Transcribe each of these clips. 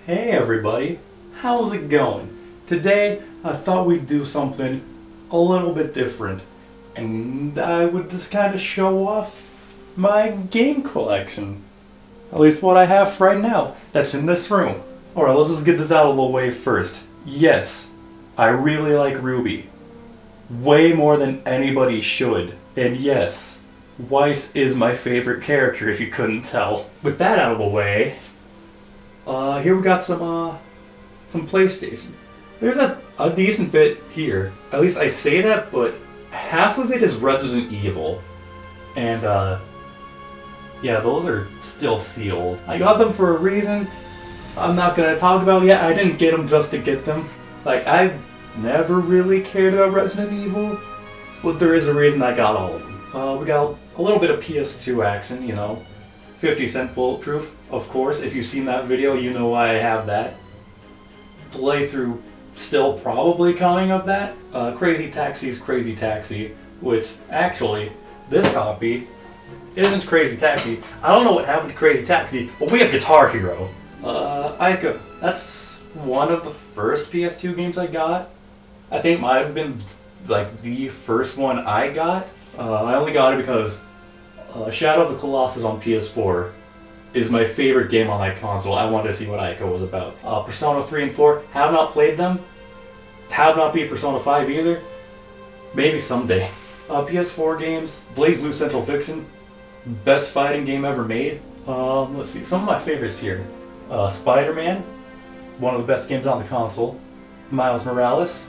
Hey everybody, how's it going? Today I thought we'd do something a little bit different, and I would just kind of show off my game collection. At least what I have right now, that's in this room. Alright, let's just get this out of the way first. Yes, I really like Ruby. Way more than anybody should. And yes, Weiss is my favorite character if you couldn't tell. With that out of the way, here we got some PlayStation. There's a decent bit here. At least I say that, but half of it is Resident Evil. And, yeah, those are still sealed. I got them for a reason I'm not gonna talk about yet. I didn't get them just to get them. Like, I've never really cared about Resident Evil, but there is a reason I got all of them. We got a little bit of PS2 action, you know. 50-cent Bulletproof, of course. If you've seen that video, you know why I have that. Playthrough still probably counting of that. Crazy Taxi's Crazy Taxi, which actually, this copy isn't Crazy Taxi. I don't know what happened to Crazy Taxi, but we have Guitar Hero. That's one of the first PS2 games I got. I think might have been like the first one I got. I only got it because Shadow of the Colossus on PS4 is my favorite game on that console. I wanted to see what Ico was about. Persona 3 and 4, have not played them. Have not beat Persona 5 either. Maybe someday. PS4 games, BlazBlue Central Fiction, best fighting game ever made. Let's see, some of my favorites here. Spider-Man, one of the best games on the console. Miles Morales,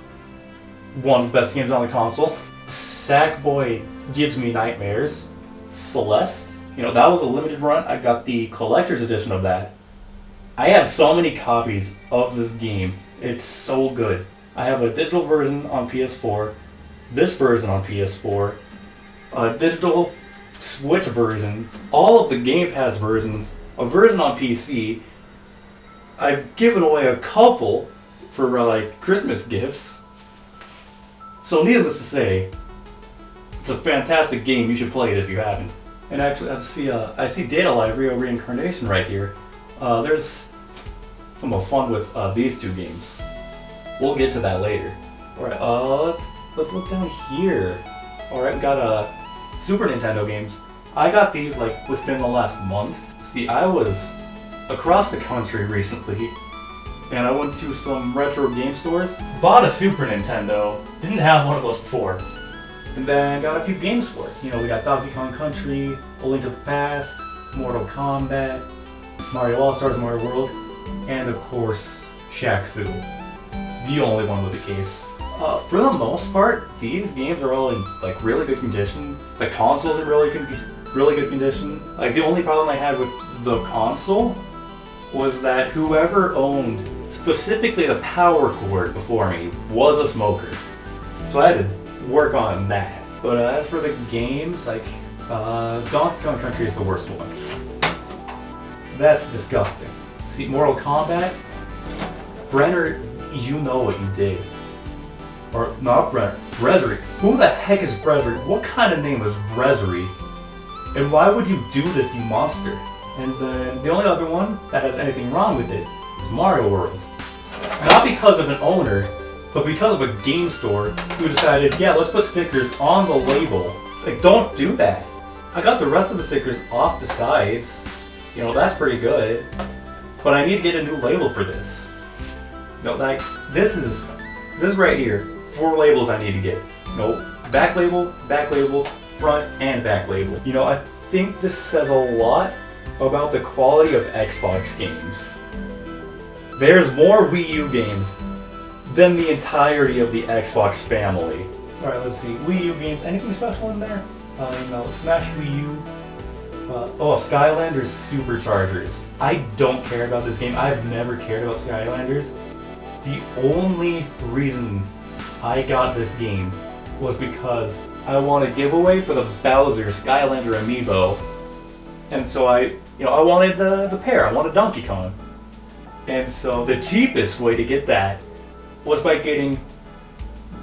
one of the best games on the console. Sackboy Gives Me Nightmares. Celeste, you know, that was a limited run. I got the collector's edition of that. I have so many copies of this game. It's so good. I have a digital version on PS4, this version on PS4, a digital Switch version, all of the Game Pass versions, a version on PC. I've given away a couple for like Christmas gifts. So needless to say, it's a fantastic game. You should play it if you haven't. And actually, I see Data Library of Reincarnation right here. There's some fun with these two games. We'll get to that later. All right. Let's look down here. All right, we got Super Nintendo games. I got these like within the last month. See, I was across the country recently, and I went to some retro game stores. Bought a Super Nintendo. Didn't have one of those before. And then got a few games for it. You know, we got Donkey Kong Country, A Link to the Past, Mortal Kombat, Mario All-Stars, Mario World, and of course, Shaq Fu. The only one with a case. For the most part, these games are all in like really good condition. The console's in really good condition. Like the only problem I had with the console was that whoever owned specifically the power cord before me was a smoker. So I had to work on that. But as for the games, like Donkey Kong Country is the worst one. That's disgusting. See, Mortal Kombat, Brenner, you know what you did. Or not Brenner, Brezery. Who the heck is Brezery? What kind of name is Brezery? And why would you do this, you monster? And then the only other one that has anything wrong with it is Mario World. Not because of an owner, but because of a game store who decided, yeah, let's put stickers on the label. Like, don't do that. I got the rest of the stickers off the sides. You know, that's pretty good. But I need to get a new label for this. You know, like, this is right here. 4 labels I need to get. You know, back label, front, and back label. You know, I think this says a lot about the quality of Xbox games. There's more Wii U games than the entirety of the Xbox family. Alright, let's see. Wii U games. Anything special in there? No. Smash Wii U. Skylanders Superchargers. I don't care about this game. I've never cared about Skylanders. The only reason I got this game was because I won a giveaway for the Bowser Skylander amiibo. And so I wanted the pair. I wanted Donkey Kong. And so the cheapest way to get that was by getting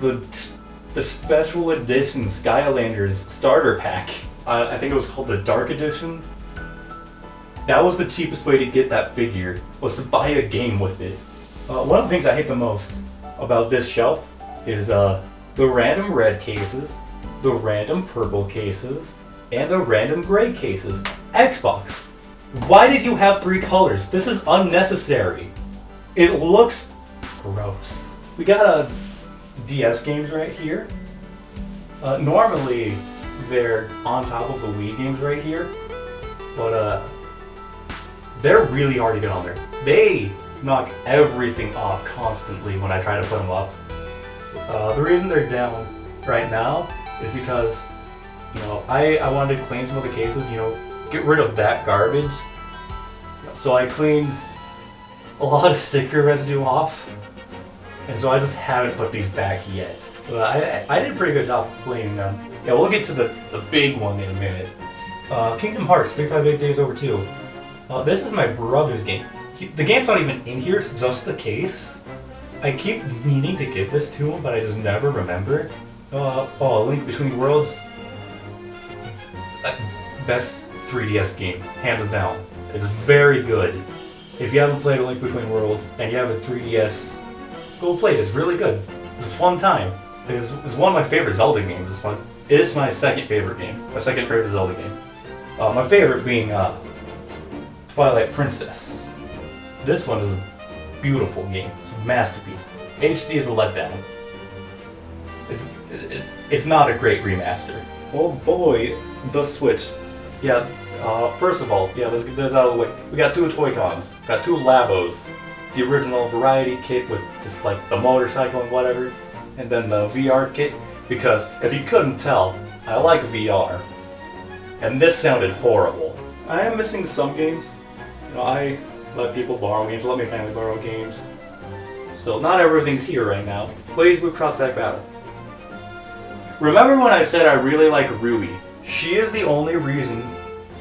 the special edition Skylanders starter pack. I think it was called the Dark Edition. That was the cheapest way to get that figure, was to buy a game with it. One of the things I hate the most about this shelf is the random red cases, the random purple cases, and the random gray cases. Xbox, why did you have 3 colors? This is unnecessary. It looks gross. We got DS games right here. Normally they're on top of the Wii games right here, but they're really hard to get on there. They knock everything off constantly when I try to put them up. The reason they're down right now is because, you know, I wanted to clean some of the cases, you know, get rid of that garbage. So I cleaned a lot of sticker residue off, and so I just haven't put these back yet. But I did a pretty good job cleaning them. Yeah, we'll get to the big one in a minute. Kingdom Hearts 358 Days Over 2. This is my brother's game. The game's not even in here, it's just the case. I keep meaning to give this to him, but I just never remember. Link Between Worlds. Best 3DS game, hands down. It's very good. If you haven't played A Link Between Worlds and you have a 3DS, go play it. It's really good. It's a fun time. It's one of my favorite Zelda games. It's fun. It is my second favorite game. My second favorite Zelda game. My favorite being Twilight Princess. This one is a beautiful game. It's a masterpiece. HD is a letdown. It's not a great remaster. Oh boy, the Switch. Yeah, first of all, yeah, let's out of the way. We got 2 Toy-Cons. Got 2 Labos. The original variety kit with just like the motorcycle and whatever. And then the VR kit. Because if you couldn't tell, I like VR. And this sounded horrible. I am missing some games. You know, I let people borrow games, let my family borrow games. So not everything's here right now. Blaze Blue Cross Tag Battle. Remember when I said I really like Ruby? She is the only reason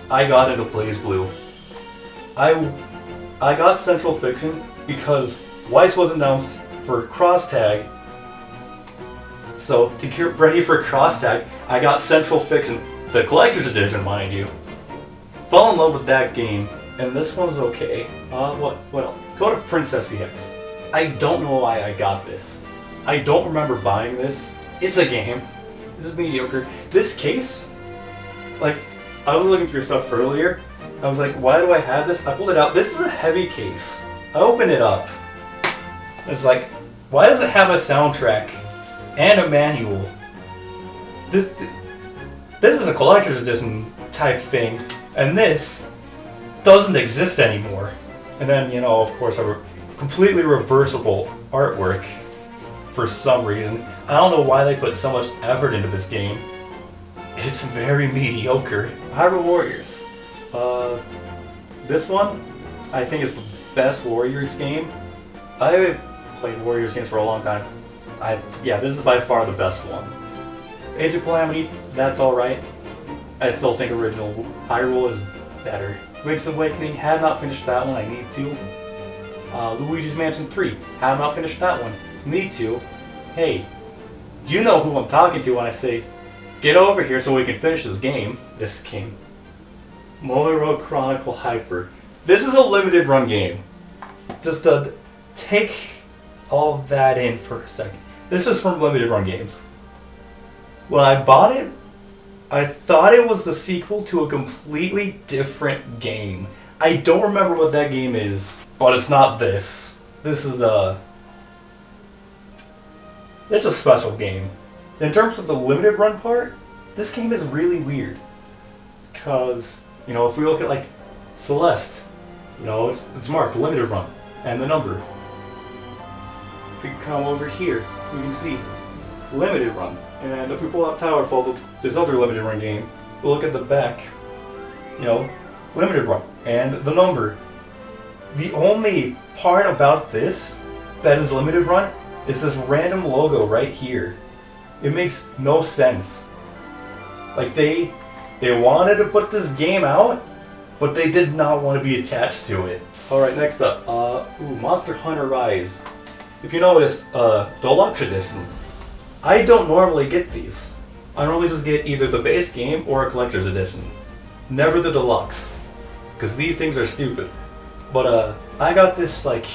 I got into Blaze Blue. I got Central Fiction because Weiss was announced for Cross Tag. So to get ready for Cross Tag, I got Central Fiction, the collector's edition, mind you. Fell in love with that game, and this one's okay. What else? Go to Princess EX. I don't know why I got this. I don't remember buying this. It's a game. This is mediocre. This case, like, I was looking through stuff earlier. I was like, why do I have this? I pulled it out. This is a heavy case. I opened it up. It's like, why does it have a soundtrack and a manual? This is a collector's edition type thing, and this doesn't exist anymore. And then, you know, of course, a completely reversible artwork for some reason. I don't know why they put so much effort into this game. It's very mediocre. Hyrule Warriors. This one, I think, is the best Warriors game. I've played Warriors games for a long time. Yeah, this is by far the best one. Age of Calamity, that's alright. I still think original Hyrule is better. Link's Awakening, have not finished that one, I need to. Luigi's Mansion 3, have not finished that one, need to. Hey, you know who I'm talking to when I say, get over here so we can finish this game. This game. Makarew Chronicle Hyper. This is a limited run game. Just take all that in for a second. This is from limited run games. When I bought it, I thought it was the sequel to a completely different game. I don't remember what that game is, but it's not this. This is it's a special game. In terms of the limited run part, this game is really weird. Because, you know, if we look at like Celeste, you know, it's marked limited run and the number. If we come over here, we can see limited run. And if we pull out Towerfall, this other limited run game, we'll look at the back, you know, limited run and the number. The only part about this that is limited run is this random logo right here. It makes no sense. Like they wanted to put this game out, but they did not want to be attached to it. Alright, next up, Monster Hunter Rise. If you notice, Deluxe Edition. I don't normally get these. I normally just get either the base game or a collector's edition. Never the deluxe. because these things are stupid. But I got this like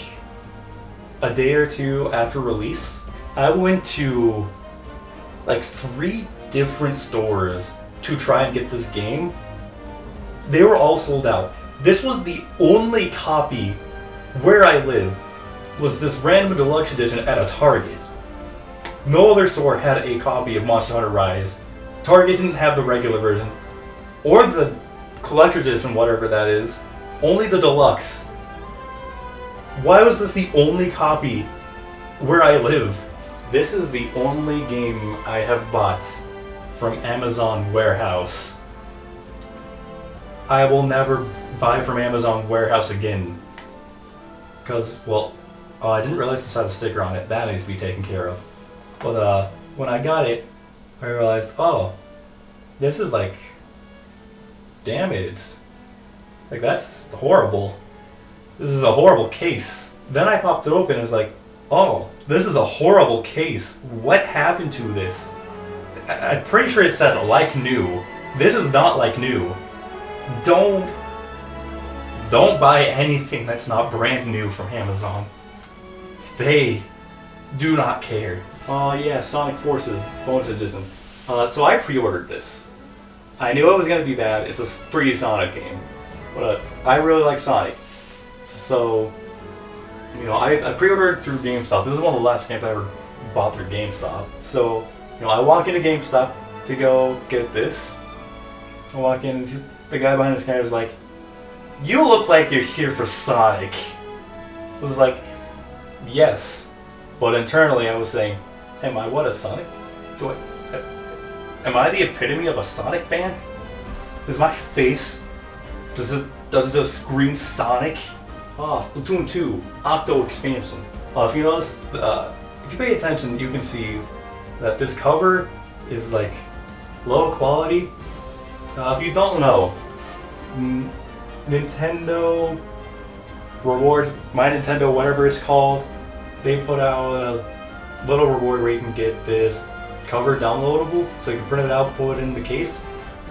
a day or two after release. I went to like 3 different stores to try and get this game. They were all sold out. This was the only copy where I live, was this random deluxe edition at a Target. No other store had a copy of Monster Hunter Rise. Target didn't have the regular version, or the collector's edition, whatever that is. Only the deluxe. Why was this the only copy where I live? This is the only game I have bought from Amazon Warehouse. I will never buy from Amazon Warehouse again. Because, well, I didn't realize this had a sticker on it. That needs to be taken care of. But when I got it, I realized, oh, this is like damaged. Like, that's horrible. This is a horrible case. Then I popped it open and was like, oh, this is a horrible case. What happened to this? I'm pretty sure it said like new. This is not like new. Don't buy anything that's not brand new from Amazon. They do not care. Oh yeah, Sonic Forces bonus edition. So I pre-ordered this. I knew it was gonna be bad. It's a 3D Sonic game, but I really like Sonic. So, you know, I pre-ordered through GameStop. This is one of the last games I ever bought through GameStop. So, you know, I walk into GameStop to go get this. I walk in, and the guy behind the counter was like, "You look like you're here for Sonic." I was like, yes. But internally I was saying, am I what, a Sonic? Am I the epitome of a Sonic fan? Is my face, does it just scream Sonic? Splatoon 2, Octo expansion. If you notice, if you pay attention, you can see that this cover is like low quality. If you don't know, Nintendo Rewards, My Nintendo, whatever it's called, they put out a little reward where you can get this cover downloadable, so you can print it out, put it in the case.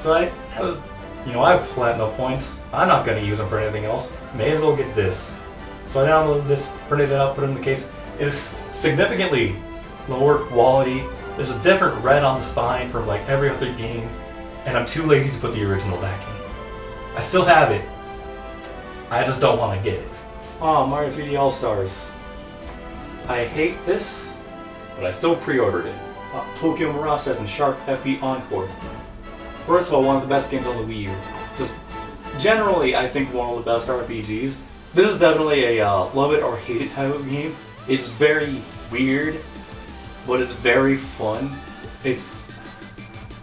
So I have platinum points. I'm not going to use them for anything else. May as well get this. So I downloaded this, printed it out, put it in the case. It is significantly lower quality. There's a different red on the spine from like every other game, and I'm too lazy to put the original back in. I still have it. I just don't want to get it. Mario 3D All-Stars. I hate this, but I still pre-ordered it. Tokyo Mirage says in Sharp FE Encore. First of all, one of the best games on the Wii U. Just generally, I think one of the best RPGs. This is definitely a love it or hate it type of game. It's very weird, but it's very fun. If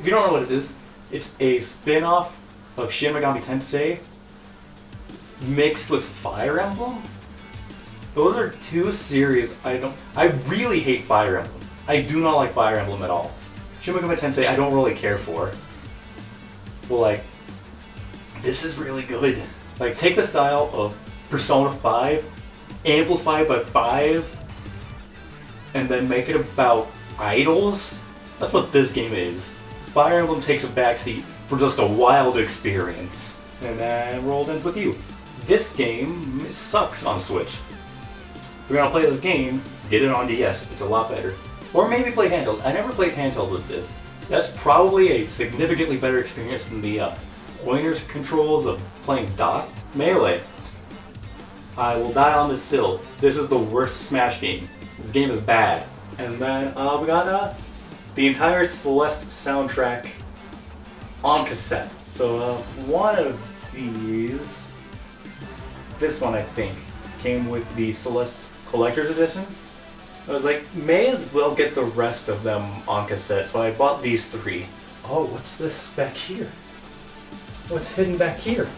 you don't know what it is, it's a spin-off of Shin Megami Tensei mixed with Fire Emblem. Those are two series I really hate Fire Emblem. I do not like Fire Emblem at all. Shin Megami Tensei I don't really care for. But like, this is really good. Like, take the style of Persona 5, amplify it by 5, and then make it about idols. That's what this game is. Fire Emblem takes a backseat for just a wild experience. And then rolled in with you. This game sucks on Switch. If you're gonna play this game, get it on DS. It's a lot better. Or maybe play handheld. I never played handheld with this. That's probably a significantly better experience than the pointers controls of playing docked. Melee. I will die on this hill. This is the worst Smash game. This game is bad. And then we got the entire Celeste soundtrack on cassette. So one of these, this one I think, came with the Celeste Collector's Edition. I was like, may as well get the rest of them on cassette, so I bought these 3. Oh, what's this back here? What's hidden back here?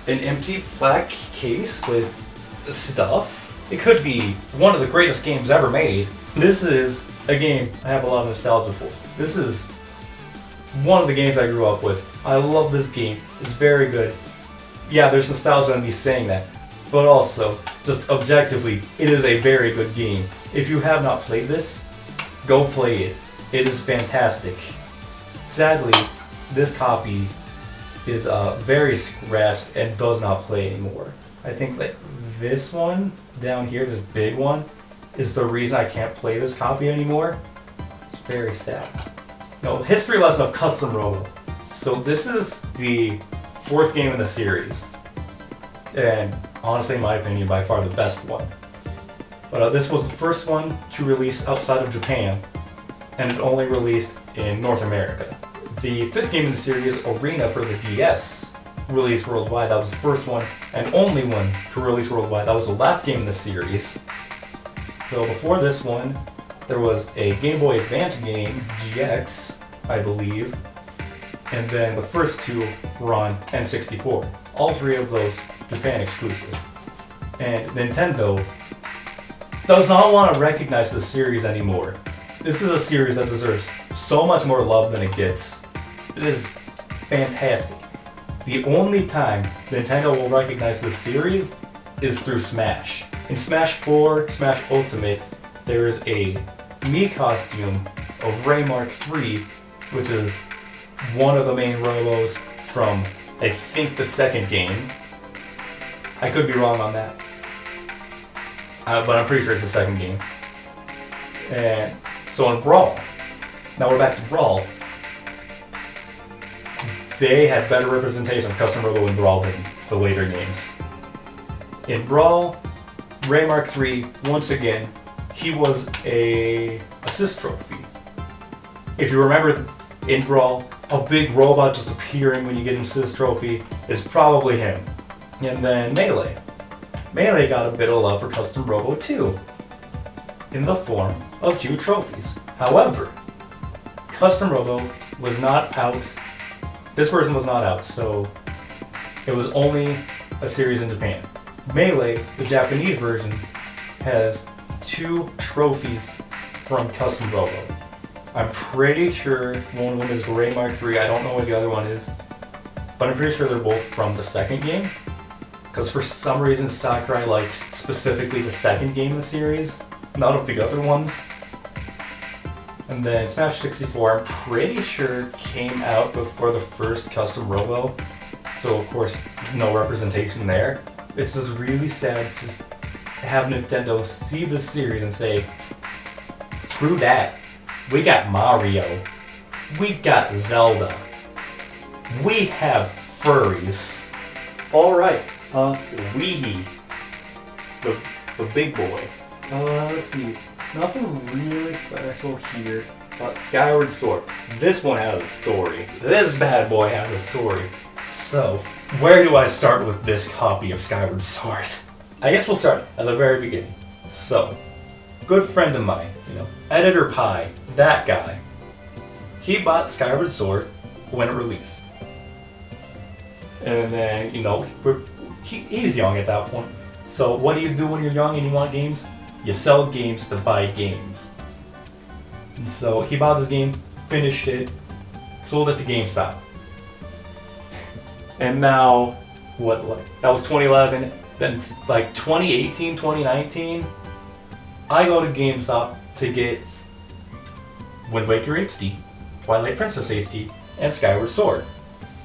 An empty black case with stuff? It could be one of the greatest games ever made. This is a game I have a lot of nostalgia for. This is one of the games I grew up with. I love this game. It's very good. Yeah, there's nostalgia in me saying that. But also, just objectively, it is a very good game. If you have not played this, go play it. It is fantastic. Sadly, this copy is very scratched and does not play anymore. I think like this one down here, this big one, is the reason I can't play this copy anymore. It's very sad. No, history lesson of Custom Robo. So this is the 4th game in the series. And honestly, in my opinion, by far the best one. But this was the first one to release outside of Japan, and it only released in North America. The 5th game in the series, Arena for the DS, released worldwide. That was the first one and only one to release worldwide. That was the last game in the series. So before this one, there was a Game Boy Advance game, GX, I believe, and then the first 2 were on N64. All 3 of those Japan exclusive. And Nintendo does not want to recognize the series anymore. This is a series that deserves so much more love than it gets. It is fantastic. The only time Nintendo will recognize this series is through Smash. In Smash 4, Smash Ultimate, there is a Mii costume of Ray Mark III, which is one of the main Robos from, I think, the 2nd game. I could be wrong on that. But I'm pretty sure it's the 2nd game. And so in Brawl, now we're back to Brawl, they had better representation of Custom Robo in Brawl than the later games. In Brawl, Ray Mark III, once again, he was a assist trophy. If you remember in Brawl, a big robot just appearing when you get an assist trophy is probably him. And then Melee. Melee got a bit of love for Custom Robo too, in the form of 2 trophies. However, Custom Robo was not out. This version was not out, so it was only a series in Japan. Melee, the Japanese version, has 2 trophies from Custom Robo. I'm pretty sure one of them is Ray Mark III. I don't know what the other one is, but I'm pretty sure they're both from the 2nd game. Because for some reason Sakurai likes specifically the 2nd game in the series, none of the other ones. And then Smash 64, I'm pretty sure came out before the first Custom Robo, so of course no representation there. It's just really sad to have Nintendo see this series and say, screw that, we got Mario, we got Zelda, we have furries. Alright, Wii, the big boy. Let's see. Nothing really special here. Skyward Sword. This one has a story. This bad boy has a story. So, where do I start with this copy of Skyward Sword? I guess we'll start at the very beginning. So, good friend of mine, Editor Pie, that guy, he bought Skyward Sword when it released. And then, he's young at that point. So what do you do when you're young and you want games? You sell games to buy games. And so he bought this game, finished it, sold it to Gamestop. And now, that was 2011, then like 2018, 2019, I go to GameStop to get Wind Waker HD, Twilight Princess HD, and Skyward Sword.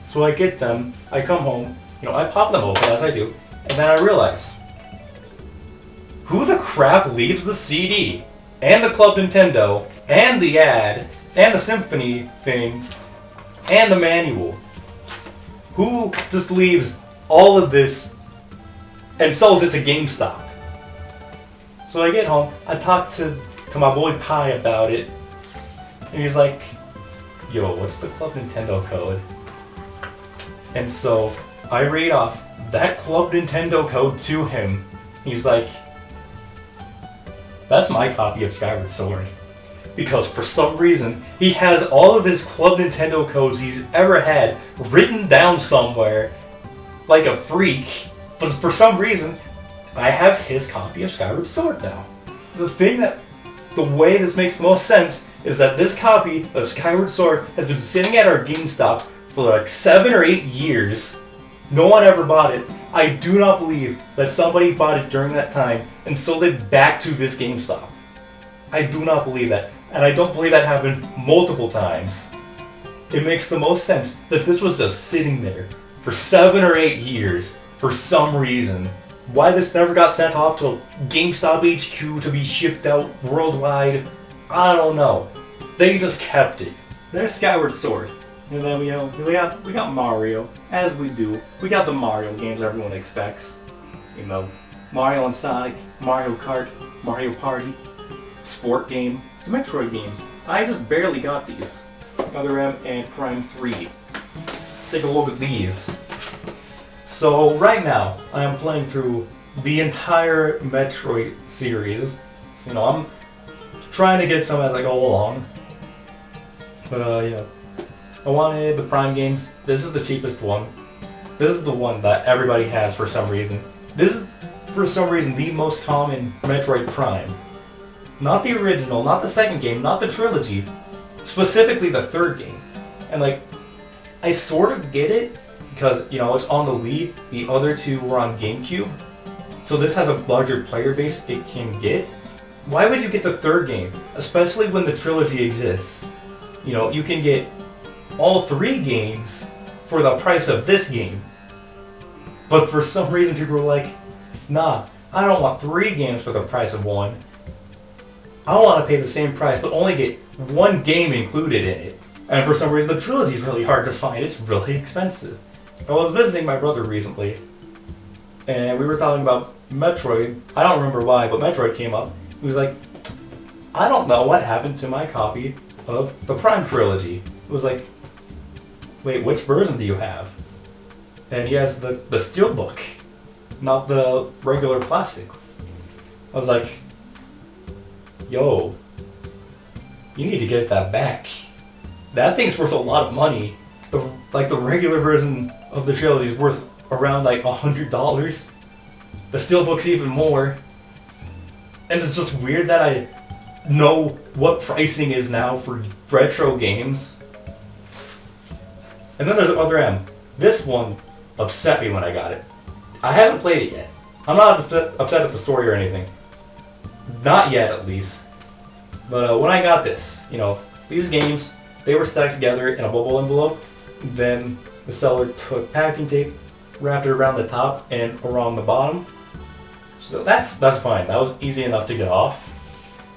So I get them, I come home, I pop them open as I do, and then I realize, who the crap leaves the CD, and the Club Nintendo, and the ad, and the Symphony thing, and the manual? Who just leaves all of this and sells it to GameStop? So I get home, I talk to my boy Pi about it, and he's like, yo, what's the Club Nintendo code? And so I read off that Club Nintendo code to him. He's like, that's my copy of Skyward Sword. Because for some reason, he has all of his Club Nintendo codes he's ever had written down somewhere like a freak. But for some reason, I have his copy of Skyward Sword now. The way this makes most sense is that this copy of Skyward Sword has been sitting at our GameStop for like 7 or 8 years. No one ever bought it. I do not believe that somebody bought it during that time and sold it back to this GameStop. I do not believe that. And I don't believe that happened multiple times. it makes the most sense that this was just sitting there for 7 or 8 years for some reason. Why this never got sent off to GameStop HQ to be shipped out worldwide, I don't know. They just kept it. There's Skyward Sword. And then we got Mario, as we do. We got the Mario games everyone expects. You know, Mario and Sonic, Mario Kart, Mario Party, sport game, the Metroid games. I just barely got these. Other M and Prime 3. Let's take a look at these. So right now, I am playing through the entire Metroid series. You know, I'm trying to get some as I go along. But yeah. I wanted the Prime games. This is the cheapest one. This is the one that everybody has for some reason. This is, for some reason, the most common Metroid Prime. Not the original, not the second game, not the trilogy. Specifically the third game. And like, I sort of get it, because, you know, it's on the Wii. The other two were on GameCube. So this has a larger player base it can get. Why would you get the third game? Especially when the trilogy exists. You know, you can get all 3 games for the price of this game. But for some reason people were like, nah, I don't want 3 games for the price of 1. I want to pay the same price but only get 1 game included in it. And for some reason the trilogy is really hard to find. It's really expensive. I was visiting my brother recently and we were talking about Metroid. I don't remember why, but Metroid came up. He was like, I don't know what happened to my copy of the Prime trilogy. It was like, wait, which version do you have? And he has the steelbook, not the regular plastic. I was like, yo, you need to get that back. That thing's worth a lot of money. The regular version of the trilogy is worth around like $100. The steelbook's even more. And it's just weird that I know what pricing is now for retro games. And then there's Other M. This one upset me when I got it. I haven't played it yet. I'm not upset at the story or anything. Not yet, at least. But when I got this, you know, these games, they were stacked together in a bubble envelope. Then the seller took packing tape, wrapped it around the top and around the bottom. So that's fine. That was easy enough to get off.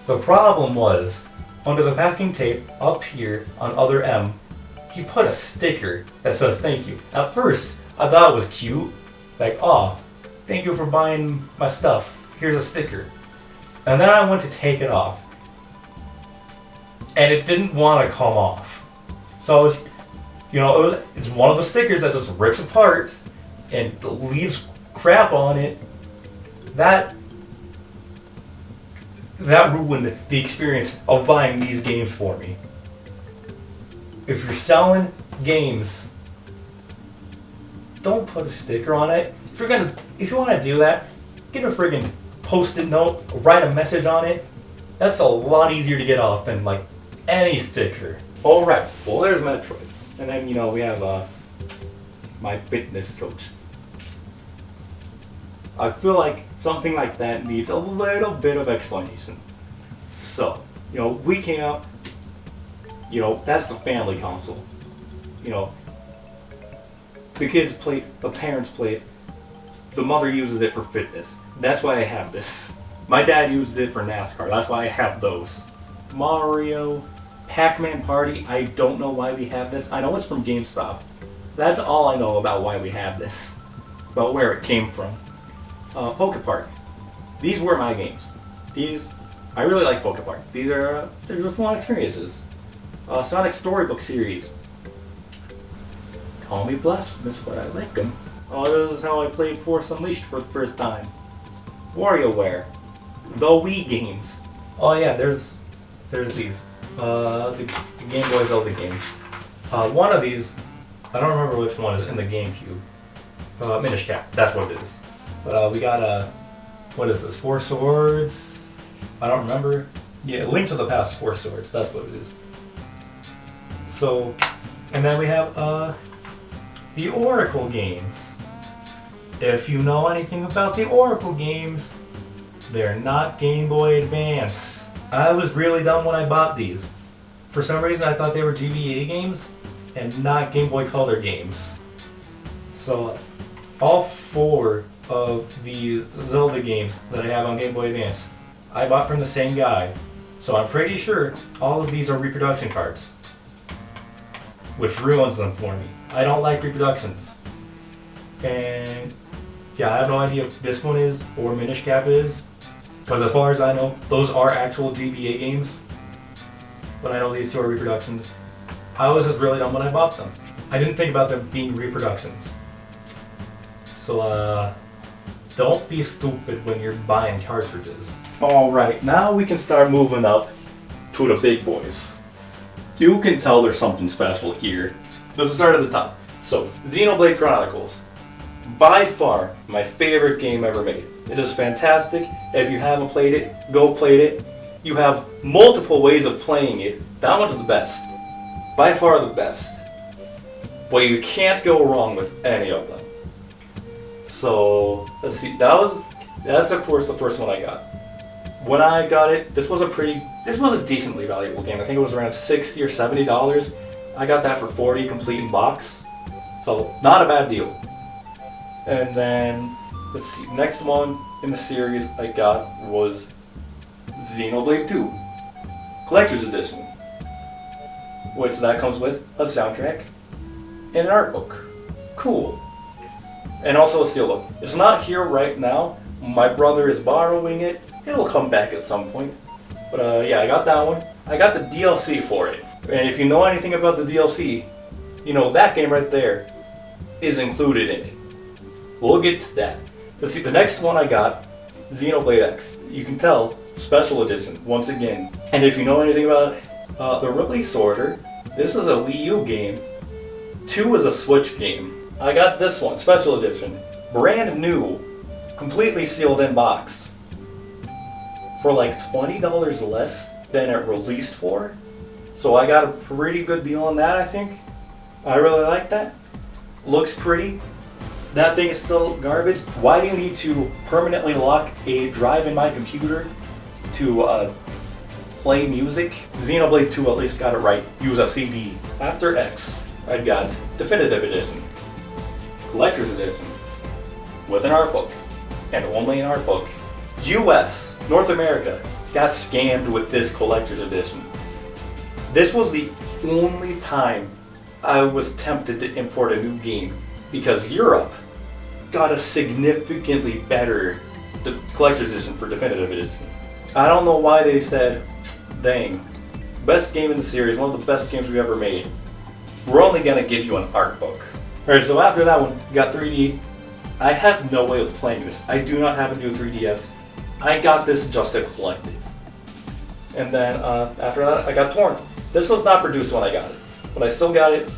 The problem was, under the packing tape up here on Other M, he put a sticker that says thank you. At first, I thought it was cute. Like, aw, thank you for buying my stuff. Here's a sticker. And then I went to take it off. And it didn't want to come off. So I was, you know, it's one of the stickers that just rips apart and leaves crap on it. That ruined the experience of buying these games for me. If you're selling games, don't put a sticker on it. If you want to do that, get a friggin' post-it note, write a message on it. That's a lot easier to get off than like any sticker. Alright, well there's Metroid. And then, you know, we have my fitness coach. I feel like something like that needs a little bit of explanation. So, you know, we came out, you know, that's the family console. You know, the kids play it, the parents play it, the mother uses it for fitness. That's why I have this. My dad uses it for NASCAR, that's why I have those. Mario, Pac-Man Party, I don't know why we have this. I know it's from GameStop. That's all I know about why we have this. About where it came from. Poke Park. These were my games. I really like Poke Park. They're fun experiences. Sonic Storybook series. Call me blasphemous, but I like them. Oh, this is how I played Force Unleashed for the first time. WarioWare. The Wii games. Oh yeah, there's these. The Game Boy Zelda games. One of these, I don't remember which one is in the GameCube. Minish Cap, that's what it is. But we got what is this? 4 Swords? I don't remember. Yeah, Link to the Past 4 Swords, that's what it is. So, and then we have the Oracle games. If you know anything about the Oracle games, they're not Game Boy Advance. I was really dumb when I bought these. For some reason I thought they were GBA games, and not Game Boy Color games. So all 4 of the Zelda games that I have on Game Boy Advance, I bought from the same guy. So I'm pretty sure all of these are reproduction cards, which ruins them for me. I don't like reproductions. And yeah, I have no idea if this one is or Minish Cap is, because as far as I know, those are actual GBA games. But I know these 2 are reproductions. I was just really dumb when I bought them. I didn't think about them being reproductions. So don't be stupid when you're buying cartridges. Alright, now we can start moving up to the big boys. You can tell there's something special here. Let's start at the top. So, Xenoblade Chronicles. By far, my favorite game ever made. It is fantastic. If you haven't played it, go play it. You have multiple ways of playing it. That one's the best. By far the best. But you can't go wrong with any of them. So, let's see. That's of course the first one I got. When I got it, this was a decently valuable game. I think it was around $60 or $70. I got that for $40 complete in box. So, not a bad deal. And then, let's see, next one in the series I got was Xenoblade 2 Collector's Edition, which that comes with a soundtrack and an art book. Cool. And also a steelbook. It's not here right now. My brother is borrowing it. It'll come back at some point. But yeah, I got that one. I got the DLC for it. And if you know anything about the DLC, you know that game right there is included in it. We'll get to that. Let's see, the next one I got, Xenoblade X. You can tell, special edition, once again. And if you know anything about the release order, this is a Wii U game. 2 is a Switch game. I got this one, special edition, brand new, completely sealed in box, for like $20 less than it released for. So I got a pretty good deal on that, I think. I really like that. Looks pretty. That thing is still garbage. Why do you need to permanently lock a drive in my computer to play music? Xenoblade 2 at least got it right. Use a CD. After X, I got Definitive Edition, Collector's Edition, with an art book, and only an art book. US, North America, got scammed with this Collector's Edition. This was the only time I was tempted to import a new game, because Europe got a significantly better Collector's Edition for Definitive Edition. I don't know why they said, dang, best game in the series, one of the best games we've ever made. We're only gonna give you an art book. Alright, so after that one, we got 3D. I have no way of playing this. I do not have a new 3DS. I got this just to collect it. And then after that, I got Torn. This was not produced when I got it, but I still got it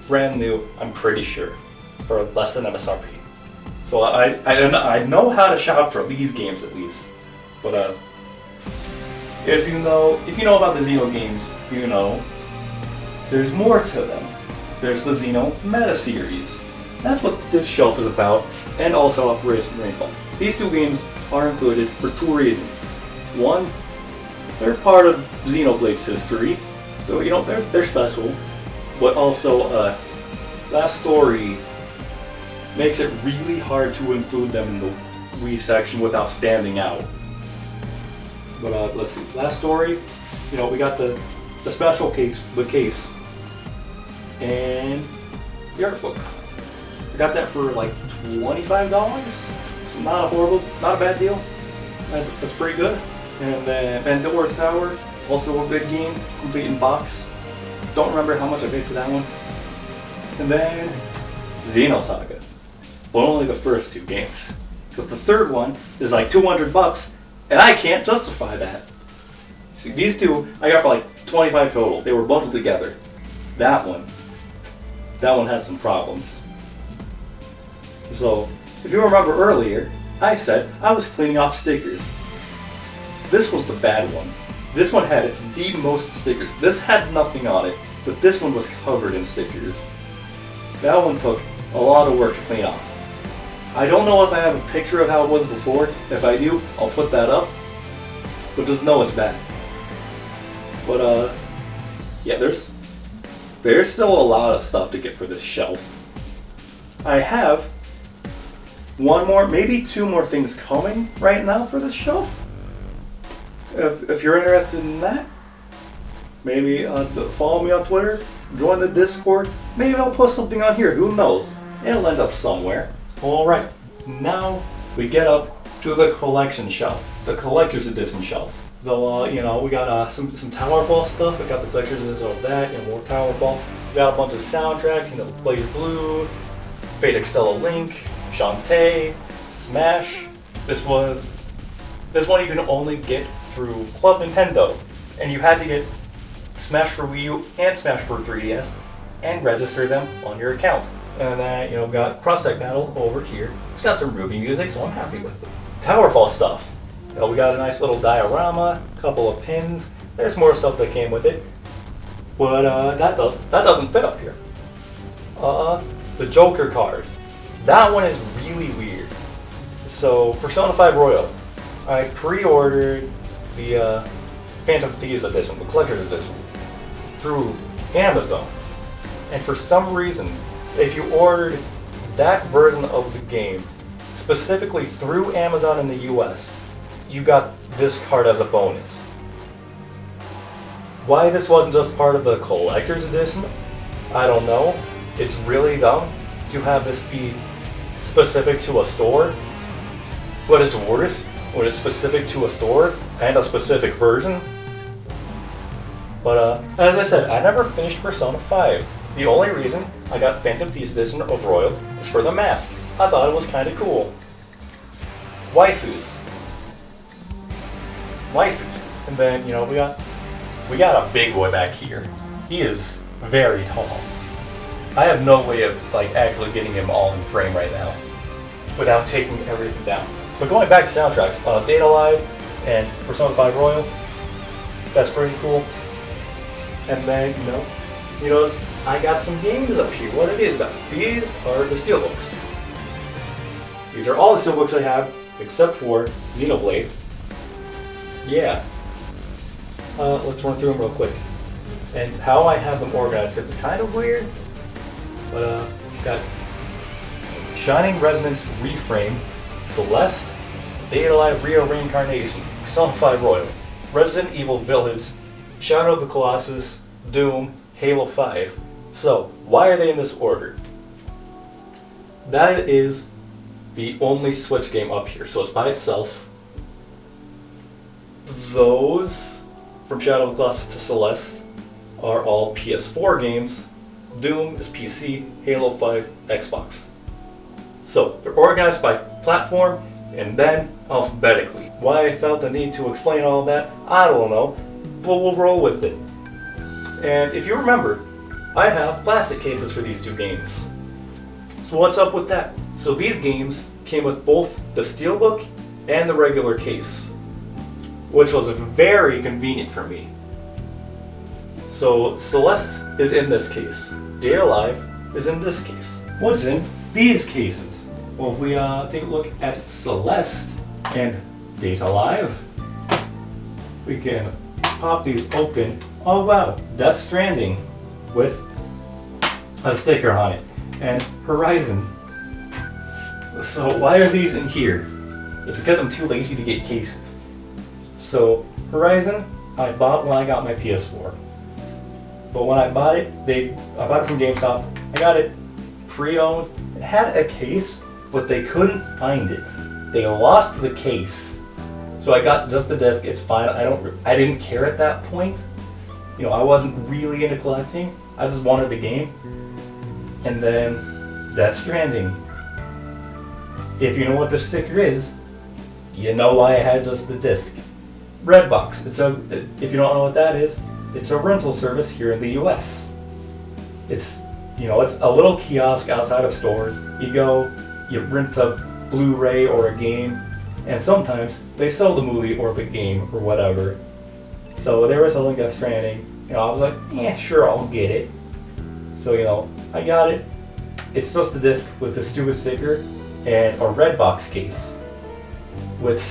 brand new, I'm pretty sure, for less than MSRP. So I know how to shop for these games at least. But if you know about the Xeno games, you know there's more to them. There's the Xeno Meta Series. That's what this shelf is about, and also Operation Rainfall. These 2 games are included for 2 reasons. One, they're part of Xenoblade's history, so you know they're special. But also, Last Story makes it really hard to include them in the Wii section without standing out. But let's see, Last Story, you know, we got the special case, and the art book. I got that for like $25. So not a bad deal. That's pretty good. And then Pandora's Tower, also a good game, complete in box. Don't remember how much I paid for that one. And then Zeno Saga, but only the first 2 games, because the third one is like $200, and I can't justify that. See, these 2 I got for like $25 total. They were bundled together. That one has some problems. So, if you remember earlier, I said I was cleaning off stickers. This was the bad one. This one had the most stickers. This had nothing on it, but this one was covered in stickers. That one took a lot of work to clean off. I don't know if I have a picture of how it was before. If I do, I'll put that up. But just know it's bad. But yeah, there's there's still a lot of stuff to get for this shelf. I have one more, maybe two more things coming right now for this shelf. If you're interested in that, maybe follow me on Twitter, join the Discord, maybe I'll post something on here, who knows? It'll end up somewhere. Alright, now we get up to the collection shelf, the collector's edition shelf. So, we got some Towerfall stuff. We got the collector's edition of that, more Towerfall. We got a bunch of soundtrack, Blaze Blue, Fate Extella Link, Shantae, Smash. This one you can only get through Club Nintendo, and you had to get Smash for Wii U and Smash for 3DS and register them on your account. And then, we got Cross Tech Battle over here. It's got some Ruby music, so I'm happy with it. Towerfall stuff. We got a nice little diorama, a couple of pins. There's more stuff that came with it, but that doesn't fit up here. The Joker card. That one is really weird. So, Persona 5 Royal. I pre-ordered the Phantom Thieves edition, the collector's edition, through Amazon. And for some reason, if you ordered that version of the game, specifically through Amazon in the US, you got this card as a bonus. Why this wasn't just part of the collector's edition, I don't know. It's really dumb to have this be specific to a store. But it's worse when it's specific to a store and a specific version. But as I said, I never finished Persona 5. The only reason I got Phantom Thieves edition of Royal is for the mask. I thought it was kind of cool. Waifus. And then, we got a big boy back here. He is very tall. I have no way of actually getting him all in frame right now without taking everything down. But going back to soundtracks, Data Live and Persona 5 Royal, that's pretty cool. And then, I got some games up here. What are these about? These are the steelbooks. These are all the steelbooks I have, except for Xenoblade. Yeah. Let's run through them real quick. And how I have them organized, because it's kind of weird. But, got Shining Resonance Reframe, Celeste, Data Live Rio Reincarnation, Persona 5 Royal, Resident Evil Village, Shadow of the Colossus, Doom, Halo 5. So, why are they in this order? That is the only Switch game up here, so it's by itself. Those, from Shadow of the Colossus to Celeste, are all PS4 games. Doom is PC, Halo 5, Xbox. So, they're organized by platform and then alphabetically. Why I felt the need to explain all that, I don't know, but we'll roll with it. And if you remember, I have plastic cases for these two games. So what's up with that? So these games came with both the steelbook and the regular case, which was very convenient for me. So Celeste is in this case. Data Live is in this case. What's in these cases? Well, if we take a look at Celeste and Data Live, we can pop these open. Oh wow, Death Stranding with a sticker on it, and Horizon. So why are these in here? It's because I'm too lazy to get cases. So Horizon, I bought when I got my PS4. But when I bought it, I bought it from Gamestop. I got it pre-owned. It had a case, but they couldn't find it. They lost the case. So I got just the disc. It's fine. I didn't care at that point. I wasn't really into collecting. I just wanted the game. And then Death Stranding. If you know what the sticker is, you know why I had just the disc. Redbox. If you don't know what that is, it's a rental service here in the US. It's a little kiosk outside of stores. You go, you rent a Blu-ray or a game, and sometimes they sell the movie or the game or whatever. So they were selling Death Stranding. I was like, yeah, sure, I'll get it. So, I got it. It's just the disc with the stupid sticker and a Redbox case, which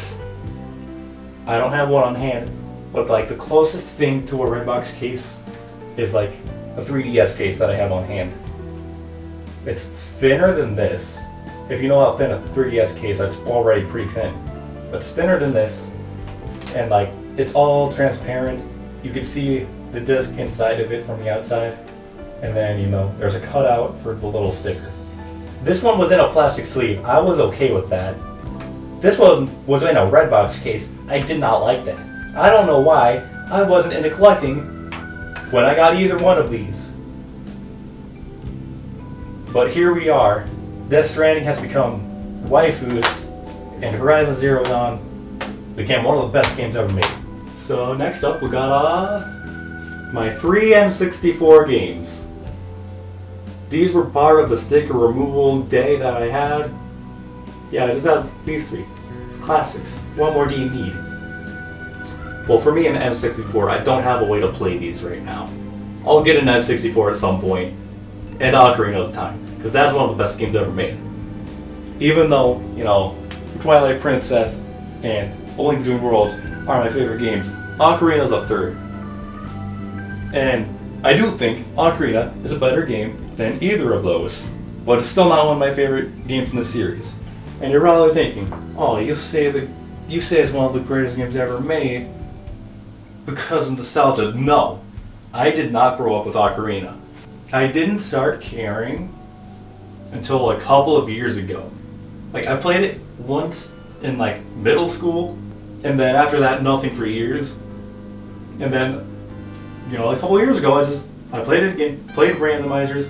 I don't have one on hand, but the closest thing to a Redbox case is a 3DS case that I have on hand. It's thinner than this. If you know how thin a 3DS case, that's already pretty thin. But it's thinner than this, and like it's all transparent. You can see the disc inside of it from the outside, and then there's a cutout for the little sticker. This one was in a plastic sleeve. I was okay with that. This one was in a red box case. I did not like that. I don't know why. I wasn't into collecting when I got either one of these. But here we are. Death Stranding has become waifus, and Horizon Zero Dawn became one of the best games ever made. So next up we got my 3 N64 games. These were part of the sticker removal day that I had. Yeah, I just have these 3 classics. What more do you need? Well, for me in the N64, I don't have a way to play these right now. I'll get an N64 at some point, and Ocarina of Time, because that's one of the best games ever made. Even though, Twilight Princess and A Link Between Worlds are my favorite games, Ocarina's up third. And I do think Ocarina is a better game than either of those, but it's still not one of my favorite games in the series. And you're probably thinking, oh, you say it's one of the greatest games ever made because of nostalgia. No, I did not grow up with Ocarina. I didn't start caring until a couple of years ago. Like, I played it once in middle school, and then after that, nothing for years. And then, a couple of years ago, I played it again, played Randomizers.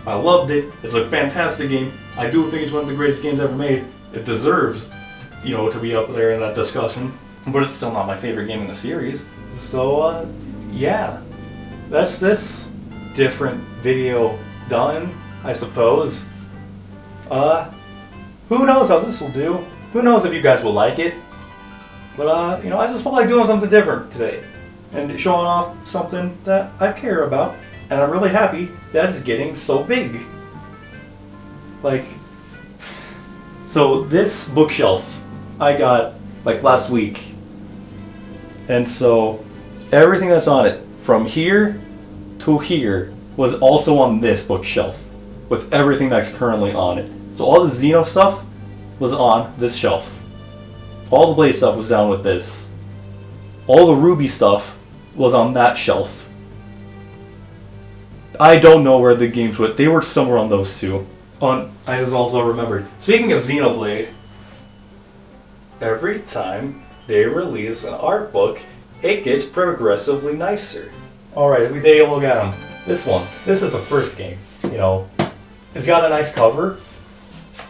I loved it. It's a fantastic game. I do think it's one of the greatest games ever made. It deserves, to be up there in that discussion. But it's still not my favorite game in the series. So, yeah. That's this different video done, I suppose. Who knows how this will do? Who knows if you guys will like it? But, I just felt like doing something different today. And showing off something that I care about. And I'm really happy that it's getting so big. So this bookshelf I got last week. And so everything that's on it, from here to here, was also on this bookshelf. With everything that's currently on it. So all the Zeno stuff was on this shelf. All the Blade stuff was down with this. All the Ruby stuff was on that shelf. I don't know where the games went. They were somewhere on those two. I just also remembered. Speaking of Xenoblade, every time they release an art book, it gets progressively nicer. Alright, we take a look at them. This one. This is the first game. It's got a nice cover.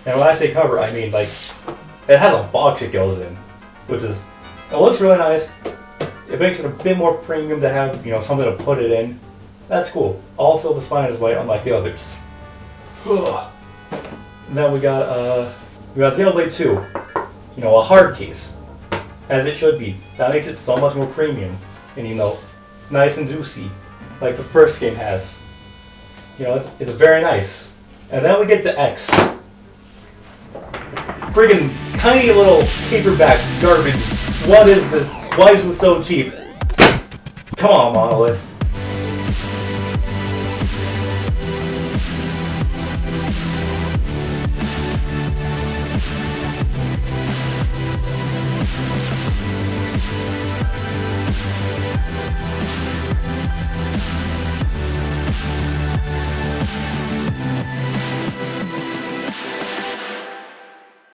And when I say cover, I mean it has a box it goes in. It looks really nice. It makes it a bit more premium to have, something to put it in. That's cool. Also, the spine is white, unlike the others. And then we got Xenoblade 2. A hard case, as it should be. That makes it so much more premium, and nice and juicy, like the first game has. It's very nice. And then we get to X. Friggin' tiny little paperback garbage. What is this? Why is this so cheap? Come on, Monolith.